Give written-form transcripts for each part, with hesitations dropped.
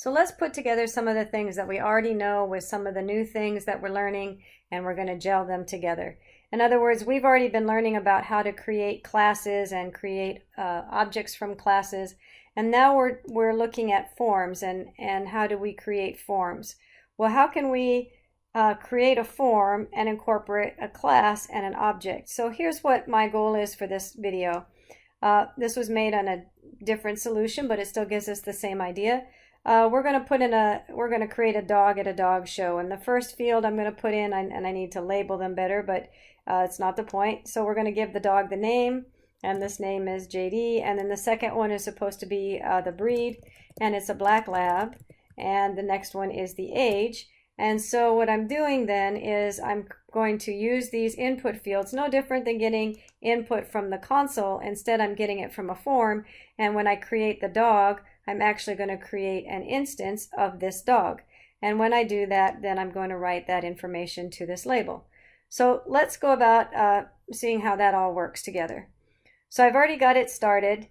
So let's put together some of the things that we already know with some of the new things that we're learning, and we're going to gel them together. In other words, we've already been learning about how to create classes and create objects from classes. And now we're looking at forms and how do we create forms. Well, how can we create a form and incorporate a class and an object? So here's what my goal is for this video. This was made on a different solution, but it still gives us the same idea. We're going to create a dog at a dog show. And the first field I'm going to put in, and I need to label them better, but it's not the point. So we're going to give the dog the name, and this name is JD. And then the second one is supposed to be the breed, and it's a black lab. And the next one is the age. And so what I'm doing then is I'm going to use these input fields, no different than getting input from the console. Instead, I'm getting it from a form. And when I create the dog, I'm actually going to create an instance of this dog. And when I do that, then I'm going to write that information to this label. So let's go about seeing how that all works together. So I've already got it started.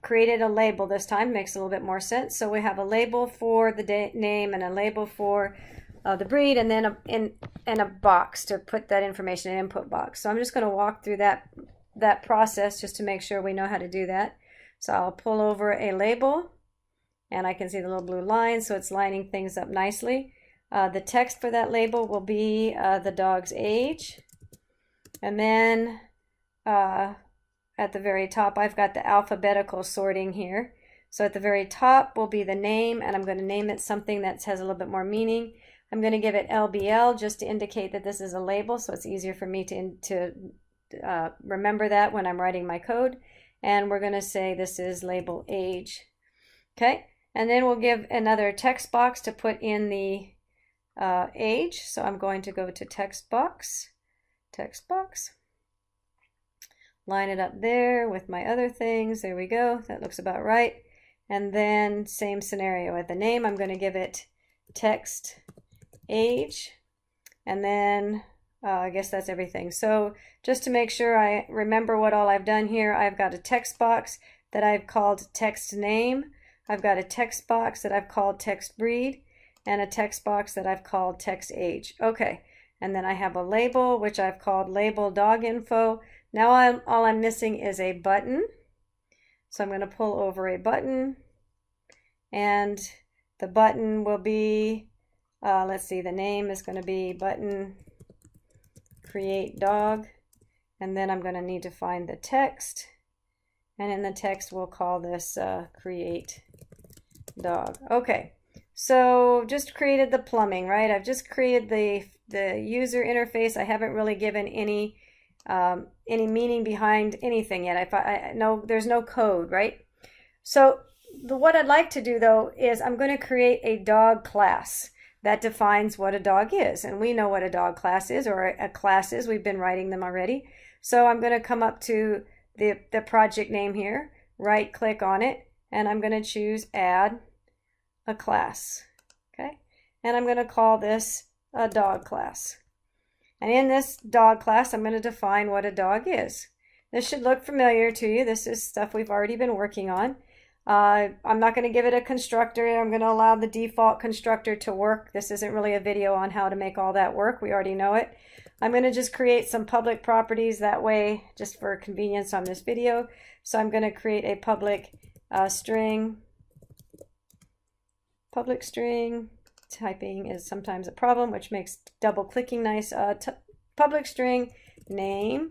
Created a label this time, makes a little bit more sense. So we have a label for the name and a label for the breed, and then a box to put that information in, input box. So I'm just going to walk through that process just to make sure we know how to do that. So I'll pull over a label, and I can see the little blue line, so it's lining things up nicely. The text for that label will be the dog's age, and then at the very top, I've got the alphabetical sorting here. So at the very top will be the name, and I'm going to name it something that has a little bit more meaning. I'm going to give it LBL just to indicate that this is a label, so it's easier for me to remember that when I'm writing my code. And we're going to say this is label age. Okay, and then we'll give another text box to put in the age. So I'm going to go to text box, line it up there with my other things. There we go. That looks about right. And then same scenario at the name. I'm going to give it text age, and then I guess that's everything. So just to make sure I remember what all I've done here, I've got a text box that I've called text name. I've got a text box that I've called text breed, and a text box that I've called text age. Okay, and then I have a label which I've called label dog info. Now all I'm missing is a button. So I'm going to pull over a button, and the button will be, let's see, the name is going to be button create dog, and then I'm going to need to find the text, and in the text we'll call this create dog. Okay, so just created the plumbing, right? I've just created the user interface. I haven't really given any meaning behind anything yet. I know there's no code, right? So what I'd like to do though is I'm going to create a dog class that defines what a dog is. And we know what a dog class is, or a class is. We've been writing them already. So I'm going to come up to the project name here, right click on it, and I'm going to choose add a class. Okay, and I'm going to call this a dog class. And in this dog class, I'm going to define what a dog is. This should look familiar to you. This is stuff we've already been working on. I'm not going to give it a constructor. I'm going to allow the default constructor to work. This isn't really a video on how to make all that work. We already know it. I'm going to just create some public properties that way, just for convenience on this video. So I'm going to create a public string. Public string. Typing is sometimes a problem, which makes double clicking nice. Public string name.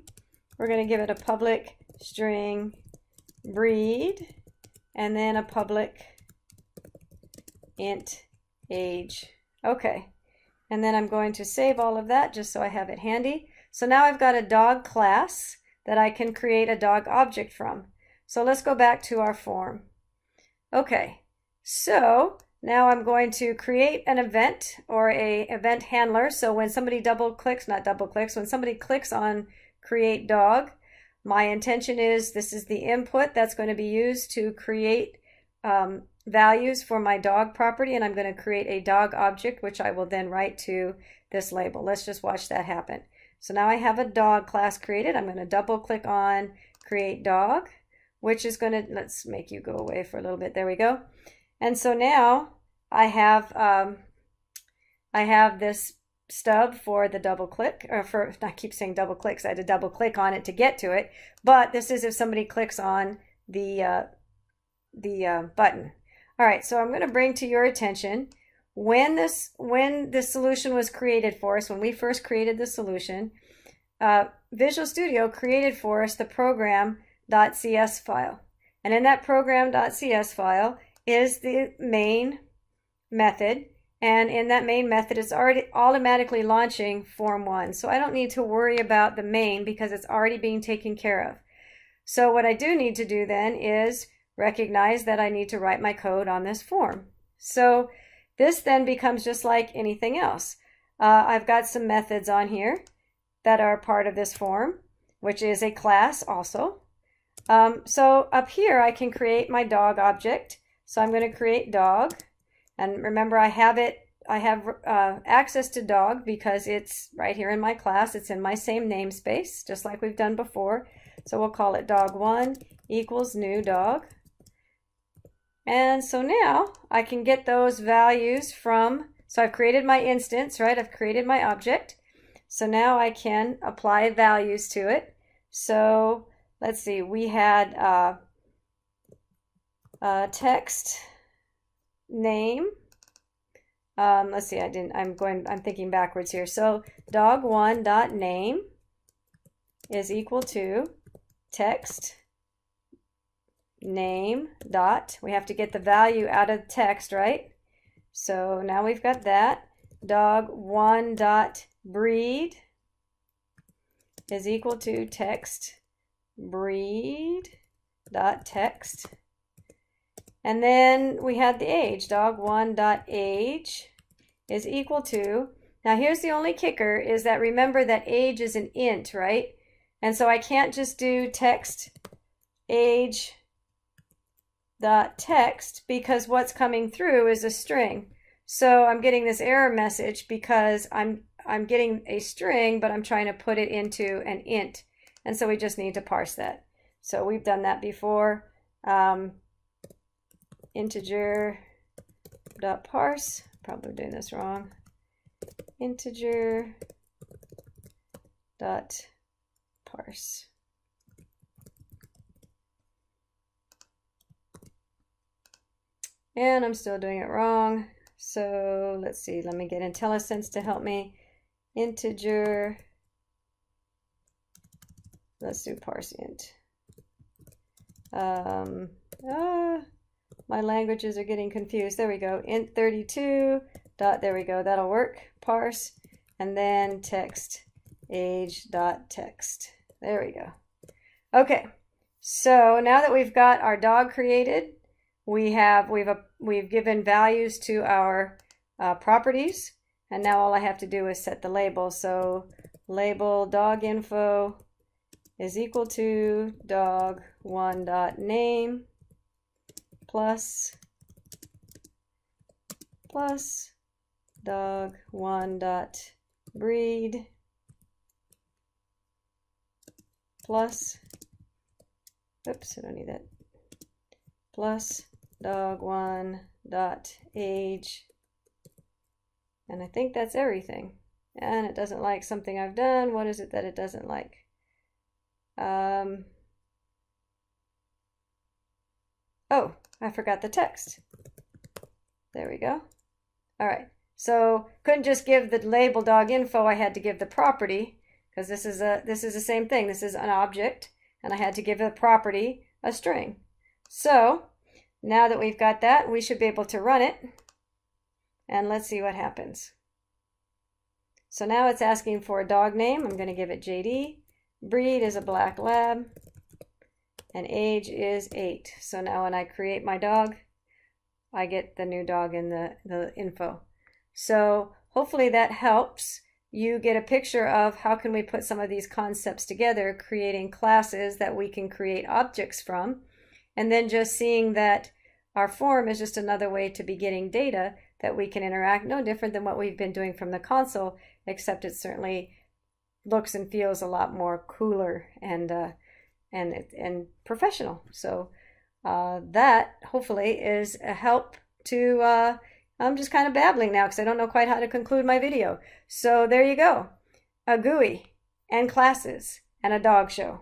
We're going to give it a public string breed, and then a public int age. Okay, and then I'm going to save all of that just so I have it handy. So now I've got a dog class that I can create a dog object from. So let's go back to our form. Okay, so now I'm going to create an event, or a event handler. So when somebody when somebody clicks on create dog, my intention is this is the input that's going to be used to create values for my dog property, and I'm going to create a dog object, which I will then write to this label. Let's just watch that happen. So now I have a dog class created. I'm going to double click on create dog, which is going to, let's make you go away for a little bit. There we go. And so now I have this stub for the double click, or for, I keep saying double clicks, I had to double click on it to get to it, but this is if somebody clicks on the button. All right, so I'm going to bring to your attention when this solution was created for us, when we first created the solution, Visual Studio created for us the program.cs file. And in that program.cs file is the main method. And in that main method, it's already automatically launching Form 1. So I don't need to worry about the main because it's already being taken care of. So what I do need to do then is recognize that I need to write my code on this form. So this then becomes just like anything else. I've got some methods on here that are part of this form, which is a class also. So up here I can create my dog object. So I'm going to create dog, and remember I have access to dog because it's right here in my class. It's in my same namespace, just like we've done before. So we'll call it dog1 equals new dog. And so now I can get those values from, so I've created my instance, right? I've created my object. So now I can apply values to it. So let's see, we had text name. Let's see, I'm thinking backwards here. So dog1.name is equal to text name dot, we have to get the value out of text, right? So now we've got that. Dog1 dot breed is equal to text breed dot text. And then we had the age. Dog1 dot age is equal to, now here's the only kicker, is that remember that age is an int, right? And so I can't just do text age dot text because what's coming through is a string. So I'm getting this error message because I'm getting a string, but I'm trying to put it into an int. And so we just need to parse that. So we've done that before. Integer dot parse, probably doing this wrong. Integer dot parse. And I'm still doing it wrong. So let's see, let me get IntelliSense to help me. Integer, let's do parse int. My languages are getting confused. There we go, int 32 dot, there we go, that'll work. Parse, and then text age dot text. There we go. Okay, so now that we've got our dog created, we've given values to our properties, and now all I have to do is set the label. So label dog info is equal to dog1.name plus dog1.breed plus, oops, I don't need that, plus dog1.age, and I think that's everything. And it doesn't like something I've done. What is it that it doesn't like? Oh, I forgot the text. There we go. All right, so couldn't just give the label dog info, I had to give the property, because this is the same thing. This is an object, and I had to give the property a string. So now that we've got that, we should be able to run it, and let's see what happens. So now it's asking for a dog name. I'm going to give it JD. Breed is a black lab, and age is 8. So now when I create my dog, I get the new dog in the info. So hopefully that helps you get a picture of how can we put some of these concepts together, creating classes that we can create objects from, and then just seeing that our form is just another way to be getting data that we can interact, no different than what we've been doing from the console, except it certainly looks and feels a lot more cooler and professional. So that hopefully is a help to I'm just kind of babbling now because I don't know quite how to conclude my video. So there you go. A GUI and classes and a dog show.